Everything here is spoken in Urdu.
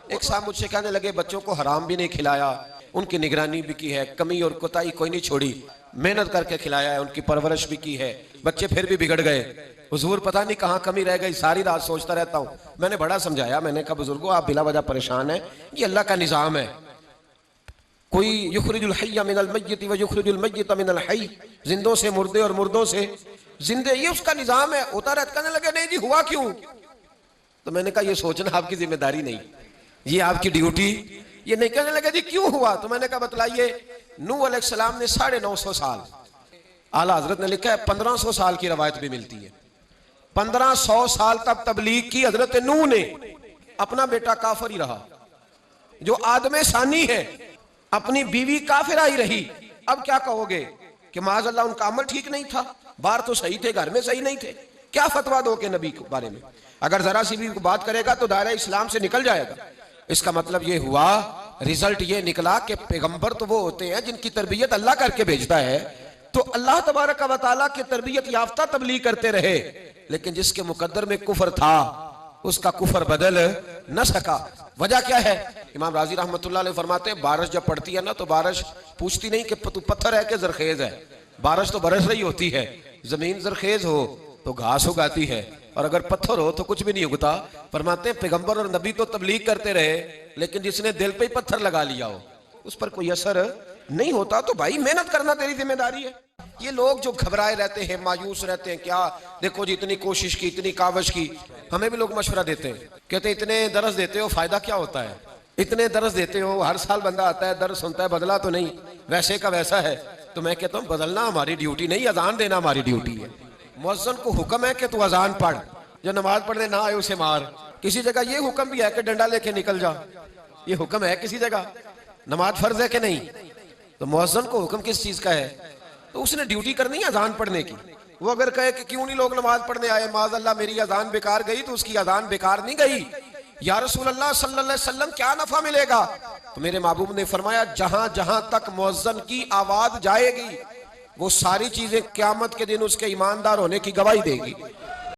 ایک صاحب مجھ سے کہنے لگے بچوں کو حرام بھی نہیں کھلایا، ان کی نگرانی بھی کی ہے، کمی اور کوتاہی کوئی نہیں چھوڑی، محنت کر کے کھلایا ہے، ان کی پرورش بھی کی ہے، بچے پھر بھی بگڑ گئے، حضور پتہ نہیں کہاں کمی رہ گئی، ساری رات سوچتا رہتا ہوں۔ میں نے بڑا سمجھایا، میں نے کہا بزرگوں آپ بلا وجہ پریشان ہیں، یہ اللہ کا نظام ہے، کوئی یخرج الحی من المیت و یخرج المیت من الحی، زندوں سے مردے اور مردوں سے زندے، یہ اس کا نظام ہے، ہوتا رہتا۔ کہنے لگے نہیں جی ہوا کیوں؟ تو میں نے کہا یہ سوچنا آپ کی ذمہ داری نہیں، یہ آپ کی ڈیوٹی یہ نہیں۔ کہنے لگے جی کیوں ہوا؟ تو میں نے کہا بتلائیے، نوح علیہ السلام نے 950 سال، اعلیٰ حضرت نے لکھا ہے 1500 سال کی روایت بھی ملتی ہے، 1500 سال تک تبلیغ کی حضرت نوح نے، اپنا بیٹا کافر ہی رہا، جو آدم ثانی ہے اپنی بیوی کافرہ ہی رہی۔ اب کیا کہو گے کہ معاذ اللہ ان کا عمل ٹھیک نہیں تھا، باہر تو صحیح تھے گھر میں صحیح نہیں تھے؟ کیا فتویٰ دو کہ نبی کے بارے میں؟ اگر ذرا سی بھی بات کرے گا تو دائرہ اسلام سے نکل جائے گا۔ اس کا مطلب یہ ہوا، رزلٹ یہ نکلا کہ پیغمبر تو وہ ہوتے ہیں جن کی تربیت اللہ کر کے بھیجتا ہے، تو اللہ تبارک و تعالیٰ کی تربیت یافتہ تبلیغ کرتے رہے، لیکن جس کے مقدر میں کفر تھا اس کا کفر بدل نہ سکا۔ وجہ کیا ہے؟ امام راضی رحمۃ اللہ علیہ فرماتے ہیں بارش جب پڑتی ہے نا تو بارش پوچھتی نہیں کہ تو پتھر ہے کہ زرخیز ہے، بارش تو برس رہی ہوتی ہے، زمین زرخیز ہو تو گھاس اگاتی ہے، اور اگر پتھر ہو تو کچھ بھی نہیں اگتا۔ فرماتے ہیں پیغمبر اور نبی تو تبلیغ کرتے رہے، لیکن جس نے دل پہ ہی پتھر لگا لیا ہو اس پر کوئی اثر نہیں ہوتا۔ تو بھائی محنت کرنا تیری ذمہ داری ہے۔ یہ لوگ جو گھبرائے رہتے ہیں، مایوس رہتے ہیں، کیا دیکھو جی اتنی کوشش کی، اتنی کاوش کی، ہمیں بھی لوگ مشورہ دیتے ہیں، کہتے ہیں اتنے درس دیتے ہو فائدہ کیا ہوتا ہے، اتنے درس دیتے ہو، ہر سال بندہ آتا ہے درس سنتا ہے، بدلا تو نہیں، ویسے کا ویسا ہے۔ تو میں کہتا ہوں بدلنا ہماری ڈیوٹی نہیں، اذان دینا ہماری ڈیوٹی ہے۔ مؤذن کو حکم ہے کہ تو اذان پڑھ، جو نماز پڑھنے نہ آئے اسے مار۔ کسی جگہ یہ حکم بھی ہے کہ ڈنڈا لے کے نکل جا، یہ حکم ہے کسی جگہ؟ نماز فرض ہے کہ نہیں؟ تو مؤذن کو حکم کس چیز کا ہے؟ تو اس نے ڈیوٹی کرنی ہے اذان پڑھنے کی۔ وہ اگر کہے کہ کیوں نہیں لوگ نماز پڑھنے آئے، معاذ اللہ میری اذان بیکار گئی، تو اس کی اذان بیکار نہیں گئی۔ یا رسول اللہ صلی اللہ علیہ وسلم کیا نفع ملے گا؟ تو میرے محبوب نے فرمایا جہاں جہاں تک مؤذن کی آواز جائے گی وہ ساری چیزیں قیامت کے دن اس کے ایماندار ہونے کی گواہی دے گی۔